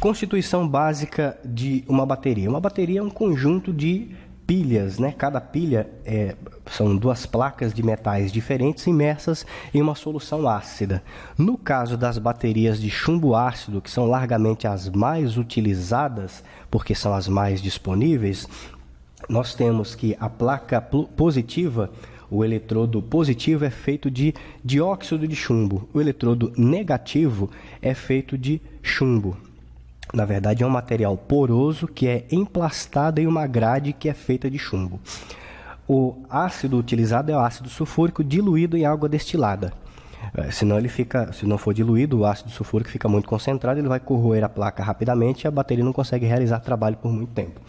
Constituição básica de uma bateria. Uma bateria é um conjunto de pilhas, né? Cada pilha são duas placas de metais diferentes imersas em uma solução ácida. No caso das baterias de chumbo ácido, que são largamente as mais utilizadas, porque são as mais disponíveis, nós temos que a placa positiva, o eletrodo positivo é feito de dióxido de chumbo, o eletrodo negativo é feito de chumbo. Na verdade, é um material poroso que é emplastado em uma grade que é feita de chumbo. O ácido utilizado é o ácido sulfúrico diluído em água destilada. Se não for diluído, o ácido sulfúrico fica muito concentrado, ele vai corroer a placa rapidamente e a bateria não consegue realizar trabalho por muito tempo.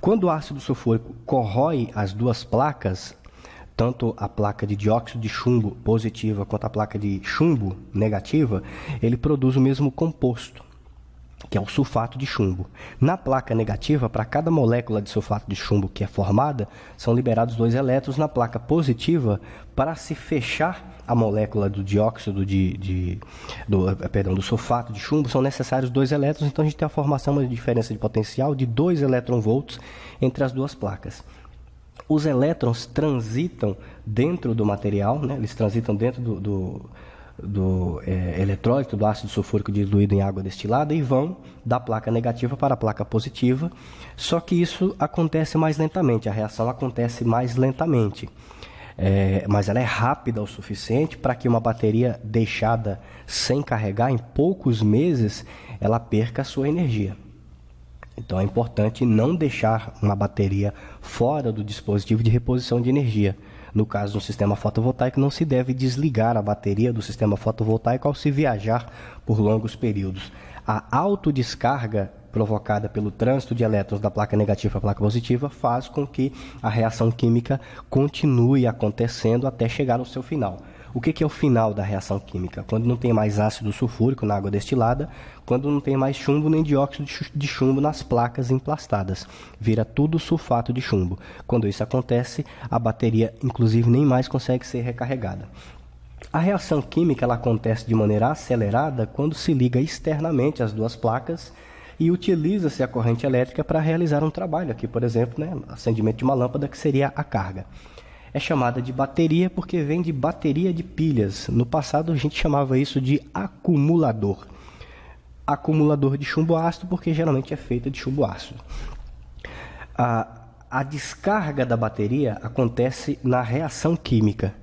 Quando o ácido sulfúrico corrói as duas placas, tanto a placa de dióxido de chumbo positiva quanto a placa de chumbo negativa, ele produz o mesmo composto, que é o sulfato de chumbo. Na placa negativa, para cada molécula de sulfato de chumbo que é formada, são liberados 2 elétrons. Na placa positiva, para se fechar a molécula do dióxido do sulfato de chumbo, são necessários 2 elétrons, então a gente tem a formação, uma diferença de potencial de 2 elétron-volts entre as duas placas. Os elétrons transitam dentro do material, né? Eles transitam dentro do eletrólito, do ácido sulfúrico diluído em água destilada, e vão da placa negativa para a placa positiva, só que isso acontece mais lentamente, a reação acontece mais lentamente, mas ela é rápida o suficiente para que uma bateria deixada sem carregar, em poucos meses, ela perca a sua energia. Então é importante não deixar uma bateria fora do dispositivo de reposição de energia. No caso de um sistema fotovoltaico, não se deve desligar a bateria do sistema fotovoltaico ao se viajar por longos períodos. A autodescarga provocada pelo trânsito de elétrons da placa negativa para a placa positiva faz com que a reação química continue acontecendo até chegar ao seu final. O que é o final da reação química? Quando não tem mais ácido sulfúrico na água destilada, quando não tem mais chumbo nem dióxido de chumbo nas placas emplastadas. Vira tudo sulfato de chumbo. Quando isso acontece, a bateria, inclusive, nem mais consegue ser recarregada. A reação química ela acontece de maneira acelerada quando se liga externamente as duas placas e utiliza-se a corrente elétrica para realizar um trabalho. Aqui, por exemplo, acendimento de uma lâmpada, que seria a carga. É chamada de bateria porque vem de bateria de pilhas. No passado a gente chamava isso de acumulador. Acumulador de chumbo ácido porque geralmente é feita de chumbo ácido. A descarga da bateria acontece na reação química.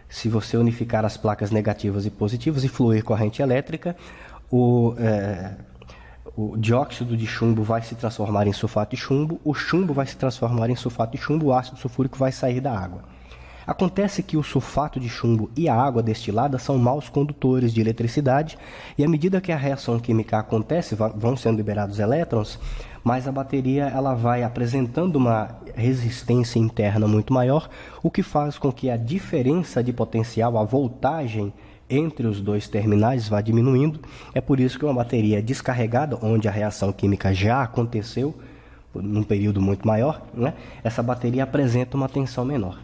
Se você unificar as placas negativas e positivas e fluir corrente elétrica, o dióxido de chumbo vai se transformar em sulfato de chumbo, o chumbo vai se transformar em sulfato de chumbo, o ácido sulfúrico vai sair da água. Acontece que o sulfato de chumbo e a água destilada são maus condutores de eletricidade e à medida que a reação química acontece, vão sendo liberados elétrons, mas a bateria ela vai apresentando uma resistência interna muito maior, o que faz com que a diferença de potencial, a voltagem entre os dois terminais vá diminuindo. É por isso que uma bateria descarregada, onde a reação química já aconteceu, num período muito maior, essa bateria apresenta uma tensão menor.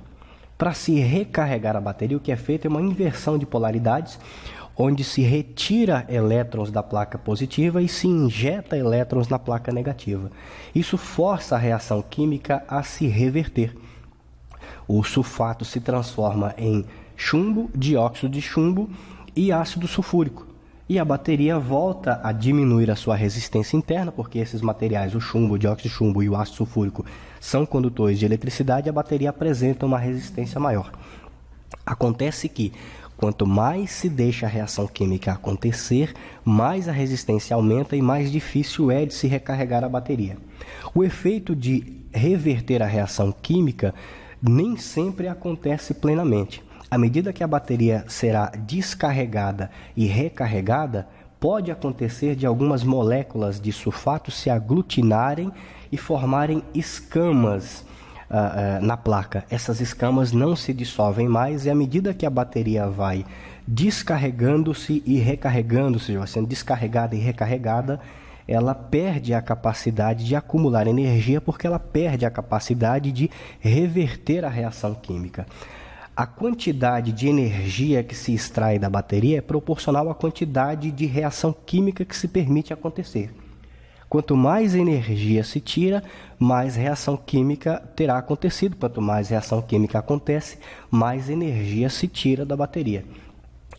Para se recarregar a bateria, o que é feito é uma inversão de polaridades, onde se retira elétrons da placa positiva e se injeta elétrons na placa negativa. Isso força a reação química a se reverter. O sulfato se transforma em chumbo, dióxido de chumbo e ácido sulfúrico. E a bateria volta a diminuir a sua resistência interna, porque esses materiais, o chumbo, o dióxido de chumbo e o ácido sulfúrico, são condutores de eletricidade e a bateria apresenta uma resistência maior. Acontece que, quanto mais se deixa a reação química acontecer, mais a resistência aumenta e mais difícil é de se recarregar a bateria. O efeito de reverter a reação química nem sempre acontece plenamente. À medida que a bateria será descarregada e recarregada, pode acontecer de algumas moléculas de sulfato se aglutinarem e formarem escamas na placa. Essas escamas não se dissolvem mais e à medida que a bateria vai descarregando-se e recarregando-se, sendo descarregada e recarregada, ela perde a capacidade de acumular energia porque ela perde a capacidade de reverter a reação química. A quantidade de energia que se extrai da bateria é proporcional à quantidade de reação química que se permite acontecer. Quanto mais energia se tira, mais reação química terá acontecido. Quanto mais reação química acontece, mais energia se tira da bateria.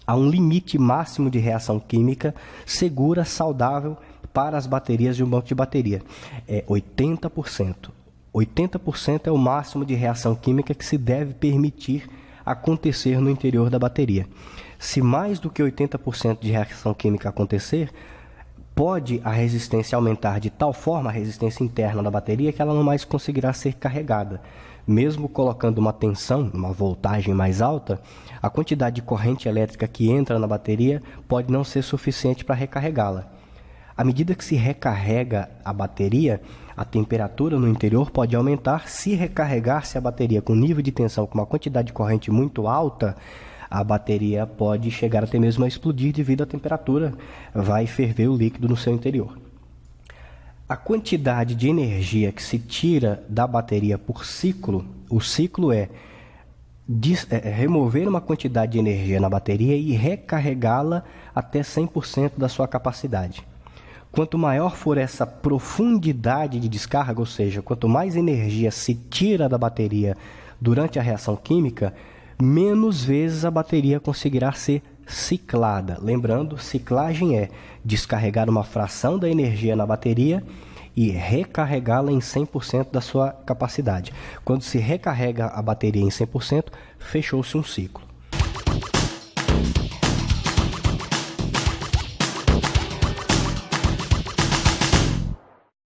Há um limite máximo de reação química segura, saudável para as baterias de um banco de bateria. É 80%. 80% é o máximo de reação química que se deve permitir acontecer no interior da bateria. Se mais do que 80% de reação química acontecer, pode a resistência aumentar de tal forma, a resistência interna da bateria, que ela não mais conseguirá ser carregada. Mesmo colocando uma tensão, uma voltagem mais alta, a quantidade de corrente elétrica que entra na bateria pode não ser suficiente para recarregá-la. À medida que se recarrega a bateria, a temperatura no interior pode aumentar. Se recarregar-se a bateria com nível de tensão com uma quantidade de corrente muito alta, a bateria pode chegar até mesmo a explodir devido à temperatura, vai ferver o líquido no seu interior. A quantidade de energia que se tira da bateria por ciclo, o ciclo é remover uma quantidade de energia na bateria e recarregá-la até 100% da sua capacidade. Quanto maior for essa profundidade de descarga, ou seja, quanto mais energia se tira da bateria durante a reação química, menos vezes a bateria conseguirá ser ciclada. Lembrando, ciclagem é descarregar uma fração da energia na bateria e recarregá-la em 100% da sua capacidade. Quando se recarrega a bateria em 100%, fechou-se um ciclo.